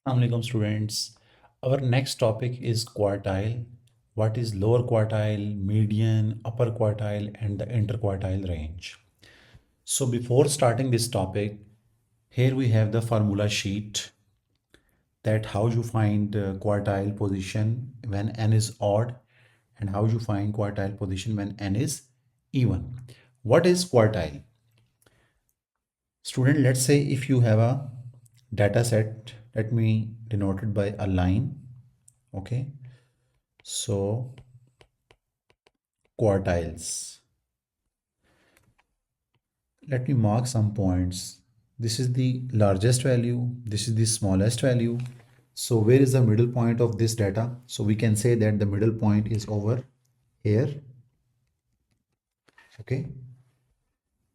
Assalamualaikum students. Our next topic is quartile. What is lower quartile, median, upper quartile, and the interquartile range? So before starting this topic, here we have the formula sheet that how you find quartile position when n is odd and how you find quartile position when n is even. What is quartile? Student, let's say if you have a data set, let me denote it by a line. Okay, so quartiles. Let me mark some points. This is the largest value. This is the smallest value. So where is the middle point of this data? So we can say that the middle point is over here. Okay.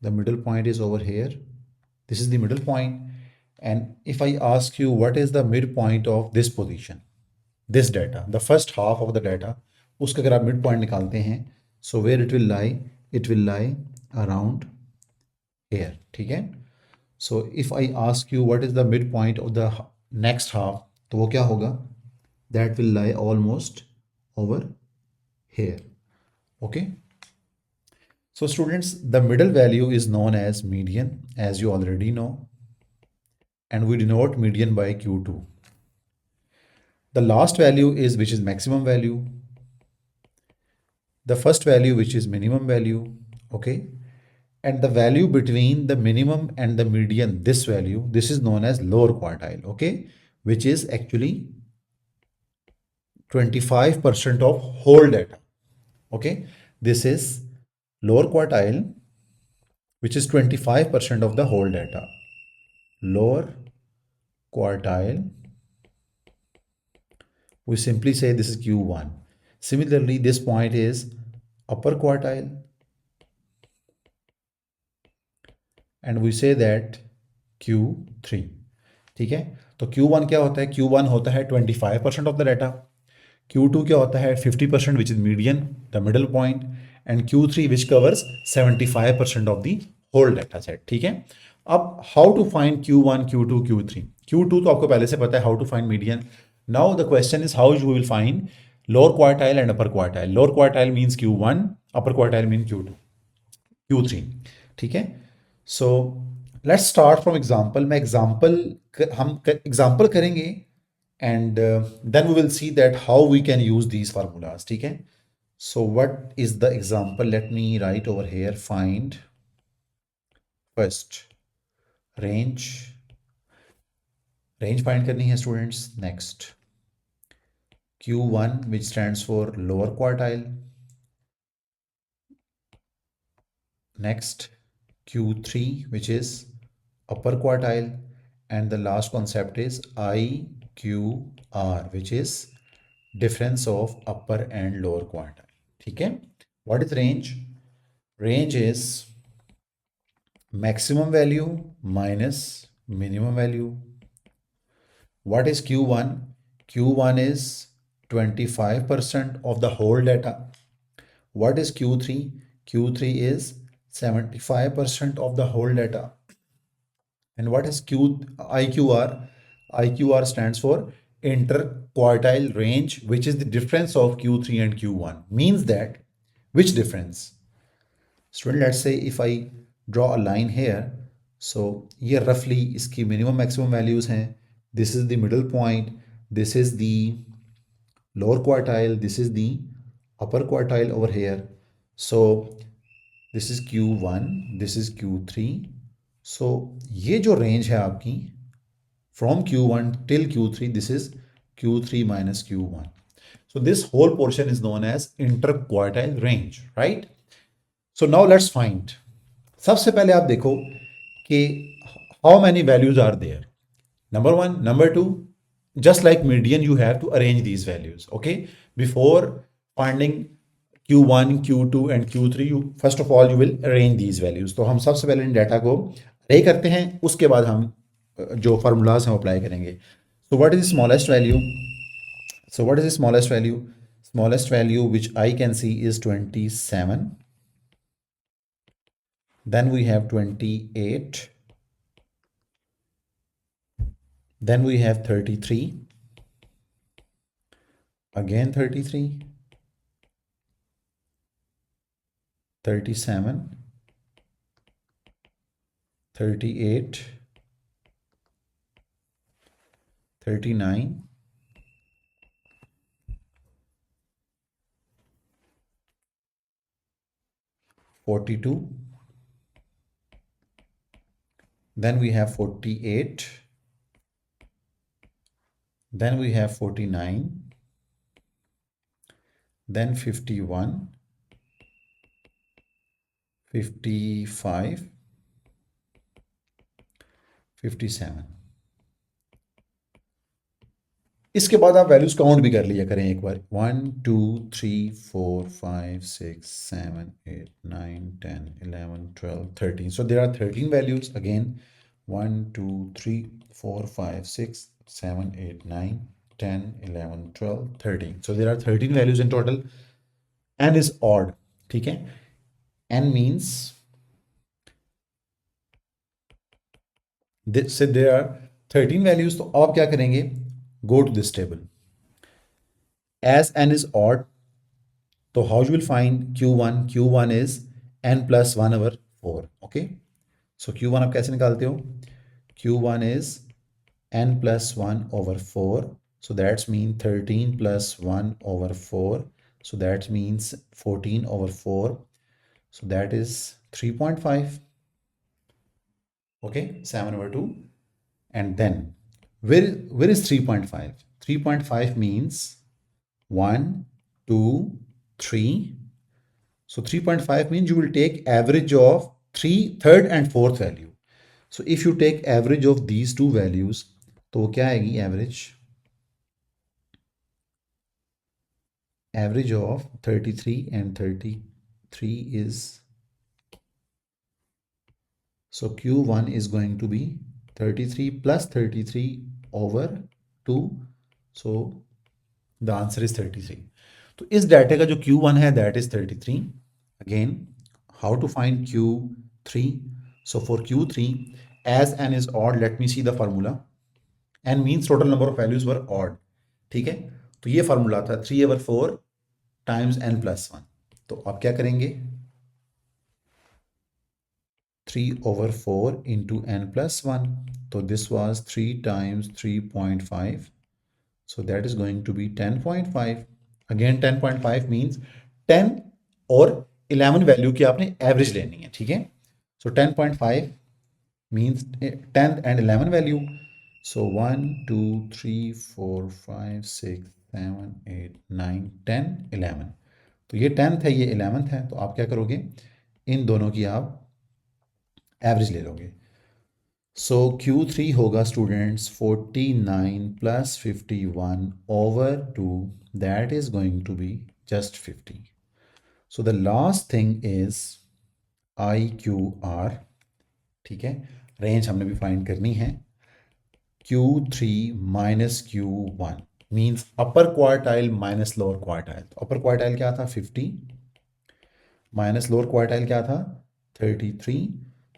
The middle point is over here. This is the middle point. And if I ask you what is the midpoint of this position, this data, the first half of the data, उसका अगर आप mid point निकालते हैं, so where it will lie around here. ठीक है. So if I ask you what is the midpoint of the next half, तो वो क्या होगा? That will lie almost over here. Okay. So students, the middle value is known as median, as you already know, and we denote median by Q2. The last value is which is maximum value. The first value which is minimum value. Okay. And the value between the minimum and the median, this value, this is known as lower quartile. Okay. Which is actually 25% of whole data. Okay. This is lower quartile, which is 25% of the whole data. Lower quartile, we simply say this is Q1. Similarly, this point is upper quartile, and we say that Q3. ठीक है. तो Q1 क्या होता है? Q1 होता है 25% of the data. Q2 क्या होता है? 50%, which is median, the middle point, and Q3 which covers 75% of the whole data set. ठीक है. अब how to find Q1, Q2, Q3? Q2 तो आपको पहले से पता है how to find median. Now the question is how you will find lower quartile and upper quartile. Lower quartile means Q1, upper quartile means Q2, Q3. ठीक है. So let's start from example. मैं हम example करेंगे and then we will see that how we can use these formulas. ठीक है. So what is the example? Let me write over here. Find first range. Range find करनी है students. Next Q1 which stands for lower quartile. Next Q3 which is upper quartile, and the last concept is IQR which is difference of upper and lower quartile. ठीक है. What is range? Range is maximum value minus minimum value. What is Q1? Q1 is 25% of the whole data. What is Q3? Q3 is 75% of the whole data. And what is IQR? IQR stands for interquartile range, which is the difference of Q3 and Q1. Means that which difference? Student, let's say if I draw a line here, so ये roughly इसकी minimum maximum values हैं. This is the middle point. This is the lower quartile. This is the upper quartile over here. So this is Q1. This is Q3. So ये जो range है आपकी from Q1 till Q3, this is Q3 minus Q1. So this whole portion is known as interquartile range, right? So now let's find. सबसे पहले आप देखो कि how many values are there. Number one, number two, just like median, you have to arrange these values. Okay, before finding Q1, Q2 and Q3, you first of all you will arrange these values. तो हम सबसे पहले इन data को अरे करते हैं, उसके बाद हम जो फार्मूलाज हम अप्लाई करेंगे. So what is the smallest value? So what is the smallest value? Smallest value which I can see is 27. Then we have 28. then we have 33, again 33, 37, 38, 39, 42, then we have 48, then we have 49, then 51, 55, 57। इसके बाद आप values count भी कर लिया करें एक बार, 1 2 3 4 5 6 7 8 9 10 11 12 13, so there are 13 values again, 1 2 3 4 5 6 7 8 9 10 11 12 13, so there are 13 values in total. n is odd, ठीक है, n means this, so there are 13 values, तो अब आप क्या करेंगे, go to this table. As n is odd, so how you will find q1? q1 is n plus 1 over 4. Okay, so q1 आप कैसे निकालते हो, q1 is n plus 1 over 4, so that's mean 13 plus 1 over 4, so that means 14 over 4, so that is 3.5. Okay, 7 over 2, and then where is 3.5? 3.5 means 1 2 3, so 3.5 means you will take average of third and fourth value. So if you take average of these two values, तो वो क्या आएगी, average of 33 and 33 is, so q1 is going to be 33 plus 33 over 2, so the answer is 33. तो इस data का जो q1 है that is 33. Again, how to find q3? So for q3, as n is odd, let me see the formula. n means total number of values were odd, ठीक है, तो ये formula था 3 over 4 times n plus 1. तो आप क्या करेंगे, 3 over 4 into n plus 1, so this was 3 times 3.5, so that is going to be 10.5. Again 10.5 means 10 और 11 वैल्यू की आपने एवरेज लेनी है, ठीक है, so 10.5 means 10th and 11 value, so 1 2 3 4 5 6 7 8 9 10 11, तो ये 10th है, ये 11th है, तो आप क्या करोगे, इन दोनों की आप एवरेज ले लोगे. सो Q3 होगा students 49 plus 51 over 2, that is going to be just 50. So the last thing is IQR, ठीक है, रेंज हमने भी फाइंड करनी है. Q3 माइनस Q1 मीन्स अपर क्वार्टाइल माइनस लोअर क्वार्टाइल. तो अपर क्वार्टाइल क्या था 50, माइनस लोअर क्वार्टाइल क्या था 33,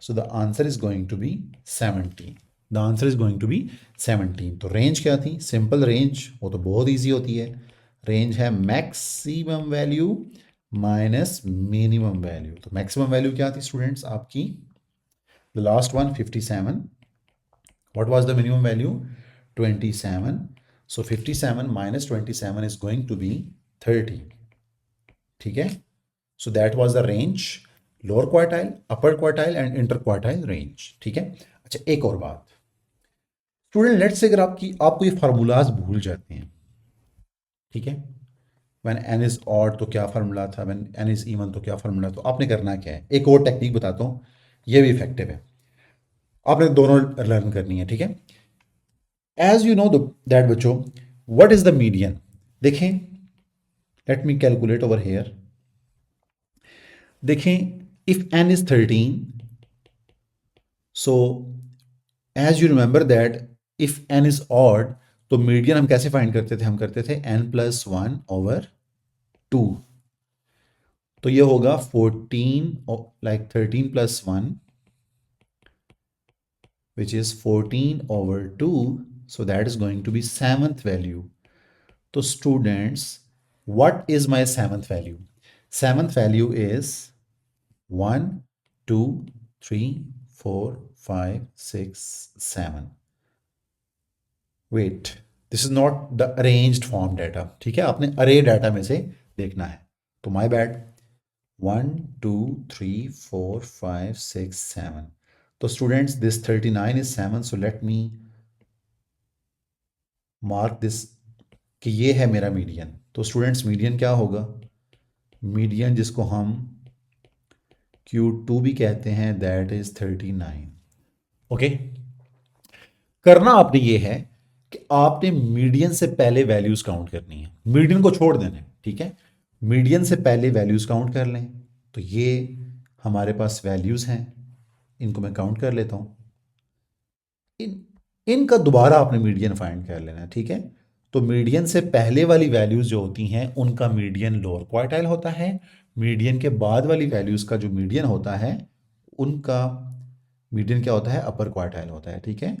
so the answer is going to be 17. The answer is going to be 17. तो रेंज क्या थी, सिंपल रेंज, वो तो बहुत इजी होती है, रेंज है maximum value minus minimum value. तो मैक्सिमम वैल्यू क्या थी स्टूडेंट्स आपकी, the last one 57. What was the minimum value 27, so 57 minus 27 is going to be 30, ठीक है, so that was the range, lower quartile, upper quartile and inter quartile range, ठीक है. अच्छा एक और बात स्टूडेंट, लेट्स से अगर आपको ये फार्मूलाज भूल जाते हैं, ठीक है, व्हेन n इज ऑड तो क्या फार्मूला था, व्हेन n इज इवन तो क्या फार्मूला, तो आपने करना क्या है, एक और टेक्निक बताता हूँ, ये भी इफेक्टिव है, आपने दोनों लर्न करनी है, ठीक है. एज यू नो दैट बच्चों, व्हाट इज द मीडियन, देखें, let me calculate over here, देखें, if n is 13, so as you remember that if n is odd, तो मीडियन हम कैसे फाइंड करते थे, हम करते थे n plus 1 over 2, तो ये होगा 14 like 13 plus 1 which is 14 over 2, so that is going to be seventh value. So students, what is my seventh value? Seventh value is 1, 2, 3, 4, 5, 6, 7. Wait, this is not the arranged form data, ठीक है, आपने अरे data में से देखना है, तो my bad. 1, 2, 3, 4, 5, 6, 7. तो students this 39 is 7, so let me mark this कि ये है मेरा मीडियन. तो स्टूडेंट्स मीडियन क्या होगा? मीडियन जिसको हम Q2 भी कहते हैं, दैट इज 39. ओके, करना आपने ये है कि आपने मीडियन से पहले वैल्यूज काउंट करनी है, मीडियन को छोड़ देना है, ठीक है. मीडियन से पहले वैल्यूज काउंट कर लें. तो ये हमारे पास वैल्यूज हैं, इनको मैं काउंट कर लेता हूँ. इनका दोबारा आपने मीडियन फाइंड कर लेना है, ठीक है. तो मीडियन से पहले वाली वैल्यूज जो होती हैं उनका मीडियन लोअर क्वार्टाइल होता है. मीडियन के बाद वाली वैल्यूज का जो मीडियन होता है उनका मीडियन क्या होता है? अपर क्वार्टाइल होता है, ठीक है.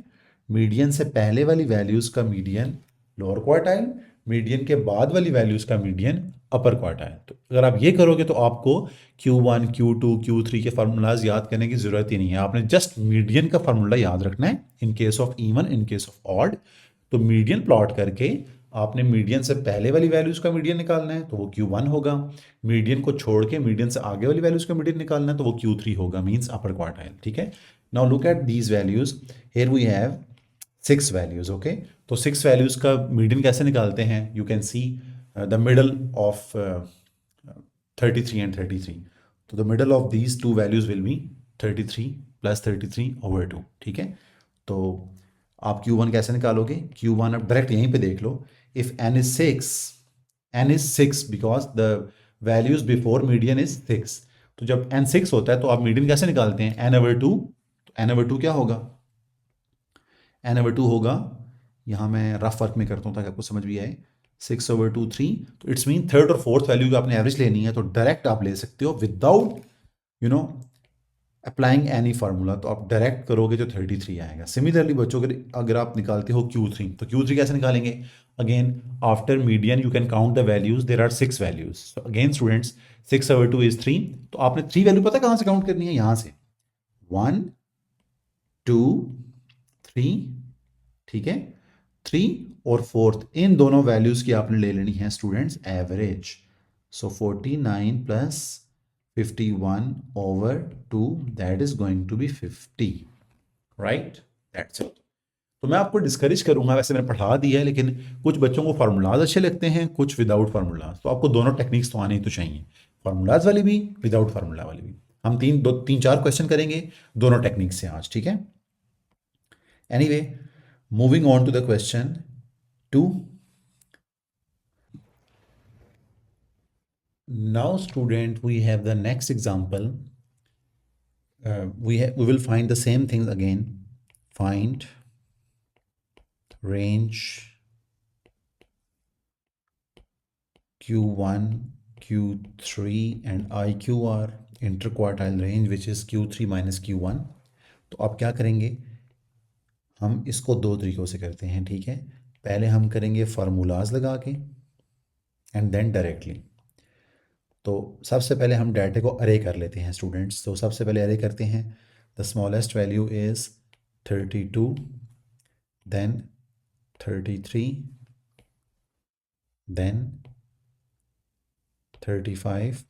मीडियन से पहले वाली वैल्यूज का मीडियन लोअर क्वार्टाइल, मीडियन के बाद वाली वैल्यूज का मीडियन अपर क्वार्टाइल. तो अगर आप ये करोगे तो आपको Q1, Q2, Q3 के फार्मूलाज याद करने की जरूरत ही नहीं है, आपने जस्ट मीडियन का फार्मूला याद रखना है in case of even, in case of odd. तो मीडियन प्लॉट करके आपने मीडियन से पहले वाली वैल्यूज का मीडियन निकालना है, तो वो Q1 होगा. मीडियन को छोड़ के मीडियन से आगे वाली वैल्यूज का मीडियन निकालना है, तो वो Q3 होगा, मींस अपर क्वार्टाइल, ठीक है. Now look at these values. Here we have 6 values. Okay, तो 6 वैल्यूज का मीडियन कैसे निकालते हैं? You can see the middle of 33 and 33. तो the middle of these two values will be 33 plus 33/2, ठीक है. तो आप Q1 कैसे निकालोगे? Q1 आप डायरेक्ट यहीं पे देख लो. If n is 6 because the values before median is 6. तो जब n 6 होता है तो आप मीडियन कैसे निकालते हैं? n/2. तो n/2 क्या होगा? n/2 होगा, यहाँ मैं रफ वर्क में करता हूँ ताकि आपको समझ भी आए. 6/2 3. तो इट्स मीन थर्ड और फोर्थ वैल्यू की आपने एवरेज लेनी है, तो डायरेक्ट आप ले सकते हो विदाउट अप्लाइंग एनी फार्मूला. तो आप डायरेक्ट करोगे तो 33 आएगा. सिमिलरली बच्चों, अगर आप निकालते हो Q3, तो Q3 कैसे निकालेंगे? Again after median you can count the values, there are 6 values. So again students 6/2 is 3. तो आपने 3 वैल्यू पता कहाँ से काउंट करनी है? यहाँ से 1, 2, 3, ठीक है. 3 और 4th, इन दोनों वैल्यूज की आपने ले लेनी है students average. So 49 plus 51/2, that is going to be 50, right. That's it. तो मैं आपको डिस्करेज करूंगा, वैसे मैंने पढ़ा दिया है, लेकिन कुछ बच्चों को फार्मूलाज अच्छे लगते हैं, कुछ विदाउट फार्मूलाज. तो आपको दोनों टेक्निक्स तो आनी तो चाहिए, फार्मूलाज वाली भी, विदाउट फार्मूला वाली भी. हम 3-4 क्वेश्चन करेंगे दोनों टेक्निक से आज, ठीक है. Anyway, moving on to the question 2. Now student, we have the next example. We will find the same things again. Find range Q1, Q3 and IQR interquartile range which is Q3 minus Q1. तो आप क्या करेंगे? हम इसको दो तरीक़ों से करते हैं, ठीक है. पहले हम करेंगे फार्मूलाज लगा के एंड देन डायरेक्टली. तो सबसे पहले हम डाटा को अरे कर लेते हैं स्टूडेंट्स. तो सबसे पहले अरे करते हैं. The smallest value is 32, then 33, then 35,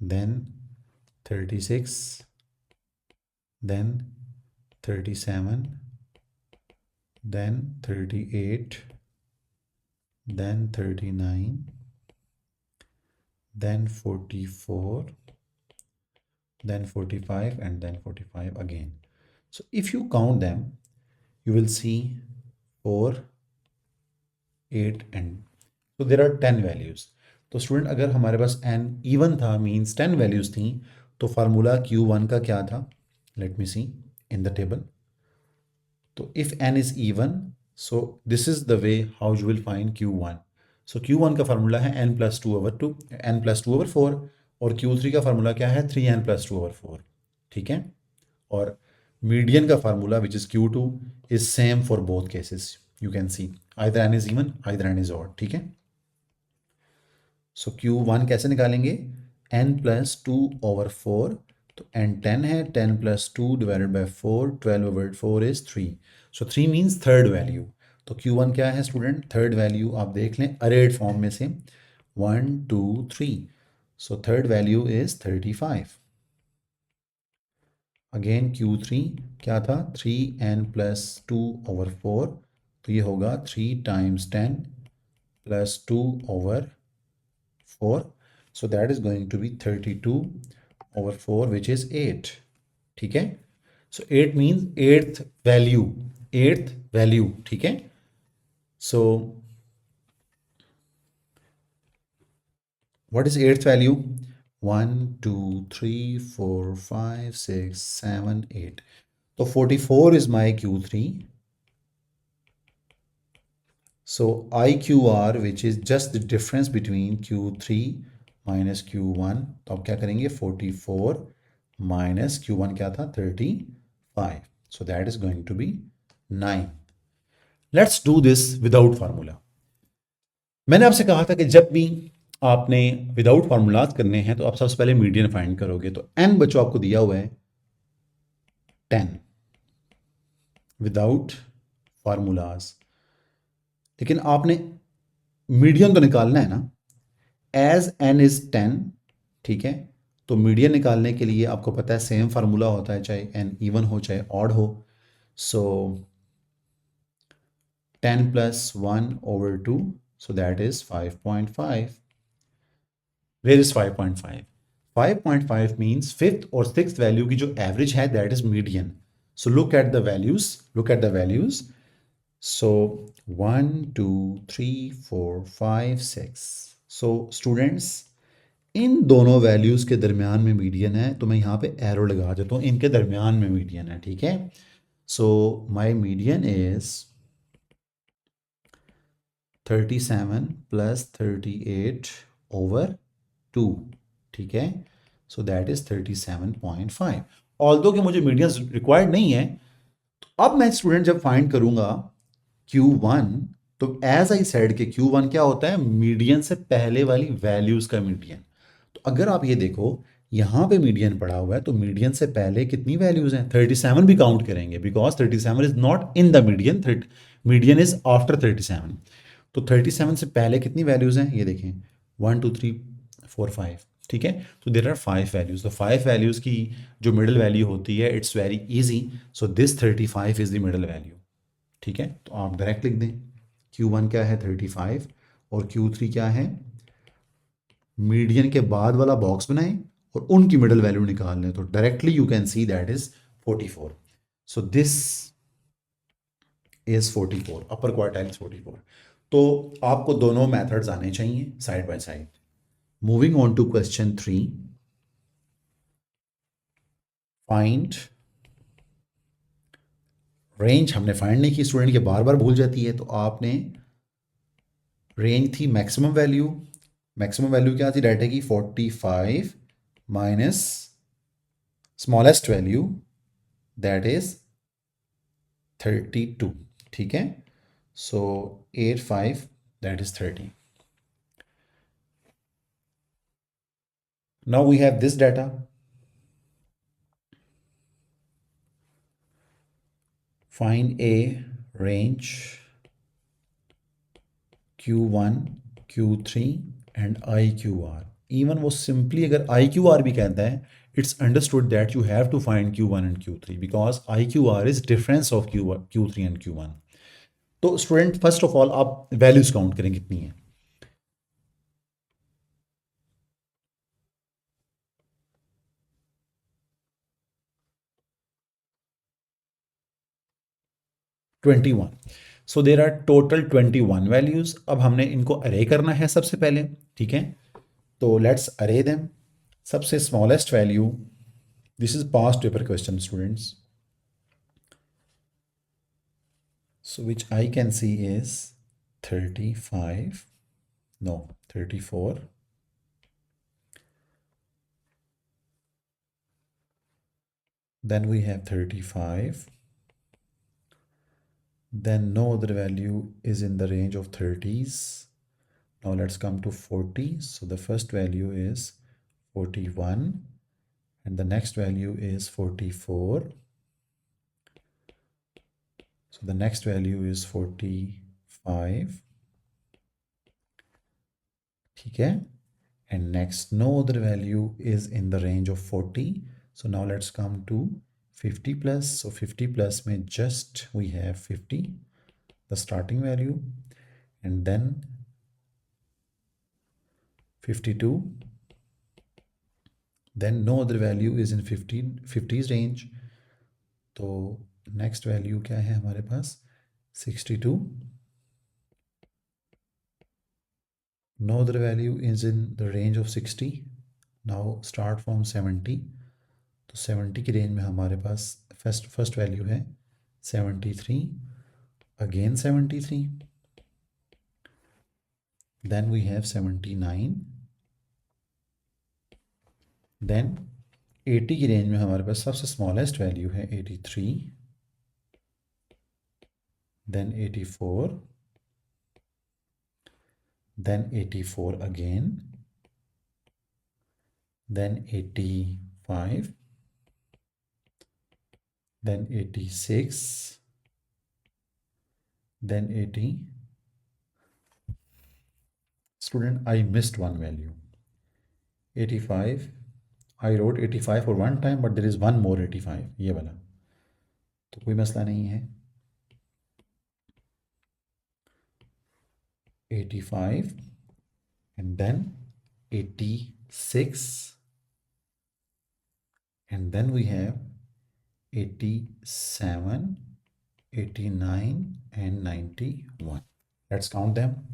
then 36, then 37, then 38, then 39, then 44, then 45 and then 45 again. So if you count them, you will see 4, 8 and so there are 10 values. तो स्टूडेंट, अगर हमारे पास n even था, means 10 values थी, तो formula Q1 का क्या था? Let me see in the table. So if n is even, so this is the way how you will find Q1. So Q1 का फार्मूला है n plus 2/2, n plus 2/4, और Q3 का formula क्या है? 3n plus 2/4, ठीक है. और median का formula which is Q2 is same for both cases, you can C either an is even either an is odd, ठीक है। सो Q1 कैसे निकालेंगे, n+2/4, तो n 10 है, 10+2 divided by 4, 12/4 is 3, so 3 means third value. तो Q1 क्या है student, third value आप देख लें अरेड फॉर्म में से 1 2 3, so third value is 35। Again Q3 क्या था, 3n+2/4, तो ये होगा 3 times 10 plus 2/4, so that is going to be 32/4 which is 8, ठीक है। so 8 means eighth value, ठीक है। so what is eighth value, 1 2 3 4 5 6 7 8, so 44 is my Q3, so IQR which is just the difference between Q3 minus Q1, तो अब क्या करेंगे 44 minus Q1 क्या था 35, so that is going to be 9। Let's do this without formula। मैंने आपसे कहा था कि जब भी आपने विदाउट फार्मूलाज करने हैं तो आप सबसे पहले मीडियन फाइंड करोगे, तो n बच्चों आपको दिया हुआ है 10 विदाउट फार्मूलाज, लेकिन आपने मीडियन तो निकालना है ना, एज n इज 10, ठीक है। तो मीडियन निकालने के लिए आपको पता है सेम फार्मूला होता है, चाहे n इवन हो चाहे ऑड हो। So 10 + 1/2, so that is 5.5। Where is 5.5, 5.5 means fifth और सिक्स वैल्यू की जो एवरेज है that is median. So look at the values. So 1 2 3 4 5 6, so students इन दोनों वैल्यूज़ के दरमियान में मीडियन है, तो मैं यहाँ पे एरो लगा देता हूँ, इनके दरमियान में मीडियन है, ठीक है। सो माय मीडियन इज 37 + 38/2, ठीक है। So that is 37.5। ऑल्दो कि मुझे मीडियन रिक्वायर्ड नहीं है, तो अब मैं स्टूडेंट जब फाइंड करूंगा Q1, तो एज आई सेड कि Q1 क्या होता है, मीडियन से पहले वाली वैल्यूज का मीडियन। तो अगर आप ये देखो यहाँ पे मीडियन पड़ा हुआ है, तो मीडियन से पहले कितनी वैल्यूज हैं, 37 भी काउंट करेंगे, because 37 is not in the median, median is after 37। तो 37 से पहले कितनी वैल्यूज हैं, ये देखें 1 2 3 4 5, ठीक है। तो देर आर 5 वैल्यूज, तो 5 वैल्यूज की जो मिडिल वैल्यू होती है it's very easy, so this 35 is the middle value, ठीक है। तो आप डायरेक्ट लिख दें Q1 क्या है 35 और Q3 क्या है, मीडियन के बाद वाला बॉक्स बनाएं और उनकी मिडिल वैल्यू निकाल लें, तो directly you can see that is 44। So this is 44, upper quartile is 44। तो आपको दोनों मेथड्स आने चाहिए side by side. Moving on to question 3, find range. हमने फाइंड नहीं की, स्टूडेंट के बार बार भूल जाती है, तो आपने रेंज थी मैक्सिमम वैल्यू क्या थी, डाटा की 45 minus smallest value that is 32, ठीक है। So 85 that is 30। Now we have this data, find a range Q1 Q3 and IQR। Even वो सिंपली अगर IQR भी कहता है, it's understood that you have to find Q1 and Q3 because IQR is difference of Q3 and Q1। तो student first of all आप values count करें कितनी है, twenty one. So there are total 21 values. अब हमने इनको अरे करना है सबसे पहले, ठीक है। तो लेट्स अरे देम। सबसे smallest value, this is past paper question students, so which I can see is 35, no 34, then we have 35, then no other value is in the range of 30s. Now let's come to 40. So the first value is 41 and the next value is 44. So the next value is 45. Okay, and next no other value is in the range of 40. So now let's come to 50 plus. So 50 plus may just we have 50, the starting value, and then 52, then no other value is in 50's range. तो next value क्या है हमारे पास 62, no other value is in the range of 60. now start from 70. तो 70 की range में हमारे पास first value है 73, again 73, then we have 79, then 80 की रेंज में हमारे पास सबसे स्मॉलेस्ट वैल्यू है 83, then 84, then 84 again, then 85, then 86, then 80. Student, I missed one value. 85. I wrote 85 for one time, but there is one more 85. ये वाला तो कोई मसला नहीं है. 85 and then 86 and then we have 87, 89 and 91. Let's count them.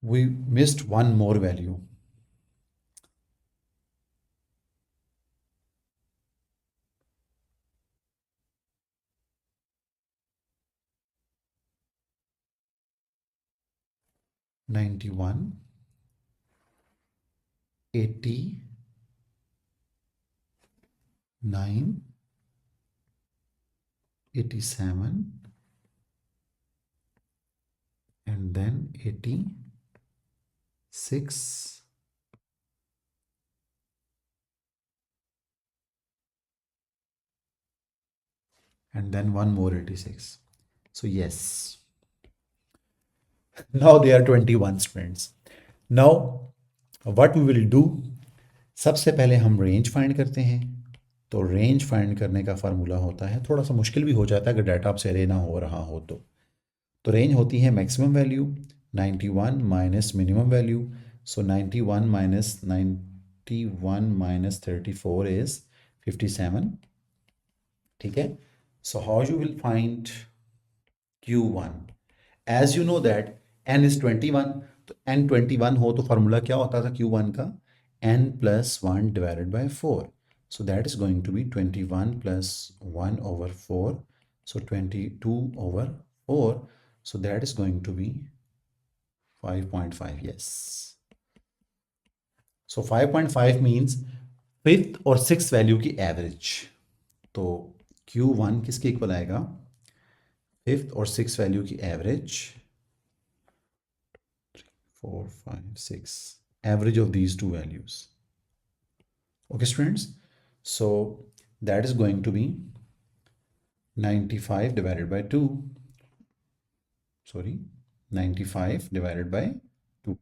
We missed one more value. $91, $89, $87 and then 86 and then one more 86. So yes, now there are 21 students. Now what we will do, सबसे पहले हम range find करते हैं. तो range find करने का formula होता है, थोड़ा सा मुश्किल भी हो जाता है अगर डाटा आपसे अरे ना हो रहा हो तो रेंज होती है maximum value 91 minus minimum value. So 91 minus 34 is 57. ठीक है. So how you will find Q1. As you know that n is 21, तो n 21 हो तो फार्मूला क्या होता था Q1 का, n plus 1 divided by 4. So that is going to be 21 plus 1 over 4. So 22 over 4. So that is going to be 5.5. Yes. So 5.5 means fifth और sixth value की average. तो Q1 किसके इक्वल आएगा, fifth और six value की average, 4, 5, 6, average of these two values. Okay students, so that is going to be 95 divided by 2. Sorry, 95 divided by 2.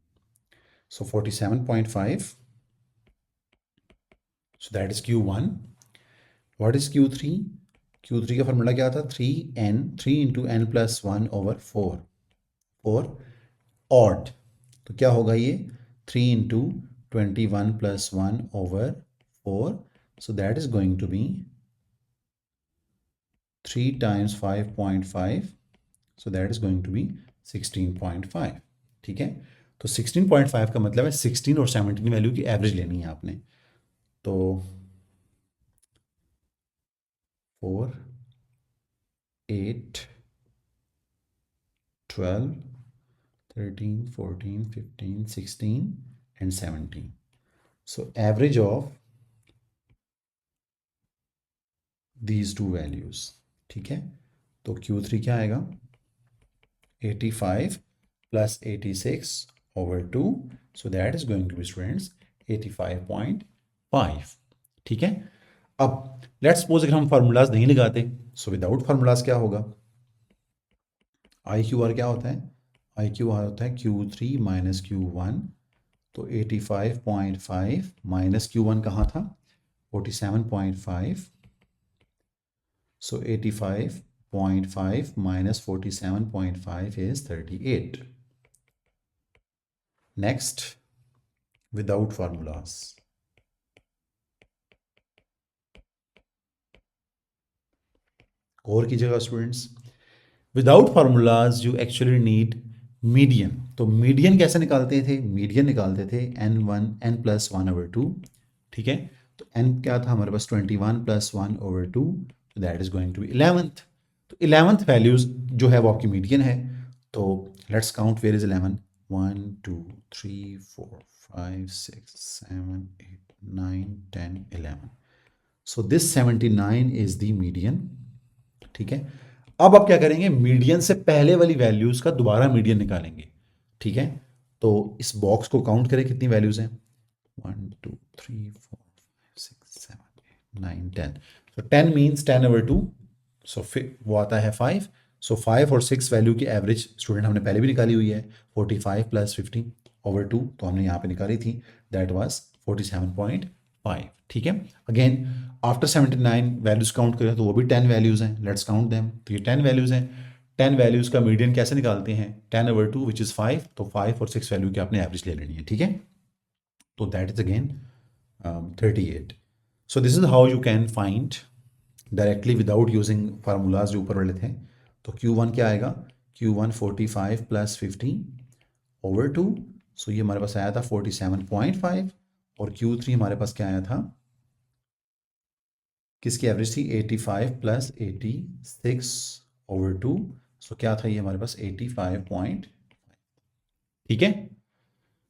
So 47.5. So that is Q1. What is Q3? Q3 का formula क्या था, 3 into n plus 1 over 4 और odd. तो क्या होगा ये 3 into 21 plus 1 over 4. So that is going to be 3 times 5.5. So that is going to be 16.5. ठीक है. तो 16.5 का मतलब है 16 और 17 वैल्यू की एवरेज लेनी है आपने. तो 4, 8, 12, 13, 14, 15, 16 and 17. So average of these two values. ठीक है, तो Q3 क्या आएगा? 85 plus 86 over 2. So that is going to be, students, 85.5. ठीक है, अब लेट्स सपोज अगर हम फार्मूलाज नहीं लगाते, सो विदाउट फार्मूलाज क्या होगा? आई क्यू आर क्या होता है? आई क्यू आर होता है Q3 माइनस Q1. तो 85.5 माइनस Q1 कहाँ था? 47.5. So 85.5 minus 47.5 is 38. Next, without formulas. और कीजिएगा students, without formulas you actually need median. तो मीडियन कैसे निकालते थे? मीडियन निकालते थे n+1/2. ठीक है, तो n क्या था हमारे पास? 21 + 1/2. तो that is going to be 11th. तो 11th वैल्यूज जो है वो आपकी मीडियन है. तो let's count, where is 11? 1 2 3 4 5 6 7 8 9 10 11. So this 79 is the median. ठीक है, अब आप क्या करेंगे? मीडियन से पहले वाली वैल्यूज का दोबारा मीडियन निकालेंगे. ठीक है, तो इस बॉक्स को काउंट करें, कितनी वैल्यूज हैं? 1 2 3 4 5 6 7 8 9 10. सो 10 मीन्स 10/2. सो फिर वो आता है 5. सो 5 और 6 वैल्यू की एवरेज स्टूडेंट हमने पहले भी निकाली हुई है, 45 + 50/2. तो हमने यहाँ पे निकाली थी, दैट वाज 47.5. ठीक है, अगेन आफ्टर 79 वैल्यूज काउंट करें तो वो भी 10 वैल्यूज हैं. Let's count them. तो ये 10 वैल्यूज हैं. 10 वैल्यूज का मीडियन कैसे निकालते हैं? 10/2 विच इज़ 5. तो 5 और 6 वैल्यू की आपने एवरेज ले लेनी है. ठीक है, तो that is again 38. So this is how you can find directly without using formulas जो ऊपर वाले थे. तो Q1 क्या आएगा? Q1 45 + 50/2. सो ये हमारे पास आया था 47.5. और Q3 हमारे पास क्या आया था? किसकी एवरेज थी? 85 + 86/2. सो क्या था ये हमारे पास? 85. ठीक है,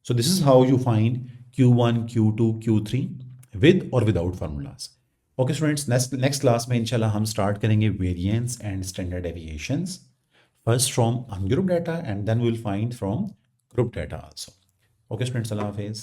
so this is how you find Q1 Q2 Q3 with और without formulas. Okay students, next class में इंशाल्लाह हम स्टार्ट करेंगे variance and standard deviations, first from ungroup data and then will find from group data also. Okay students, अल्लाह हाफिज़.